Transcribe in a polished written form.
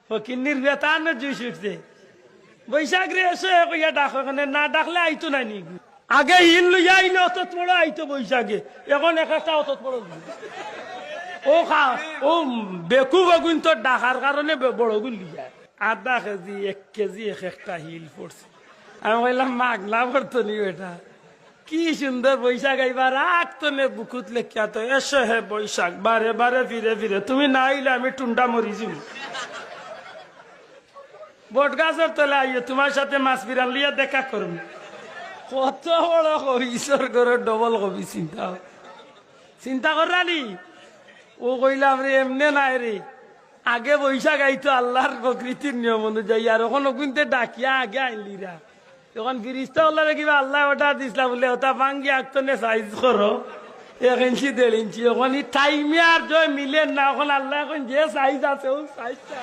ফকিন্নির বেতান জুইস উঠছে বৈশাখ রে এসে কইয়া ডাক না ডাকলে আইতো না নি আগে হিল লইয়া আইলে অত বড় আইতো বৈশাখে এখন একটা অত বড় ও খা ও বেকু বেগুন তো ডাকার কারণে বড় গুল লিয়া আধা কেজি 1 কেজি একটা হিল পড়ছে আমি বললাম মাগলা পড়তো নি এটা কি সুন্দর বৈশাখ আইবার রাখতনে বুকুত লেখিয়া তো এসে হে বৈশাখ বারে বারে ফিরে ফিরে তুমি না আইলে আমি টুন্ডা মরি যাবি বট গাছের তলে আইয়ে তোমার সাথে মাছ বিরান লিয়া দেখা করবো কত বড় কবি ঈশ্বর করে ডবল কবি চিন্তা করানি ও কইলাম রে এমনে নাই রে আগে বৈশাখ আইতো আল্লাহর প্রকৃতির নিয়ম অনুযায়ী আর ওখানে কিন্তু ডাকিয়া আগে আইলিরা তখন ফিরিস্তা বললে কিবা আল্লাহ অর্ডার দিছিলা বলে ওটা ভাঙ্গি আঁকতনে সাইজ করো 1 ইঞ্চি 1.5 ইঞ্চি ওখানে টাইমে আর জয় মিলেন না ওখানে আল্লাহ এখন যে সাইজ আছে ও সাইজটা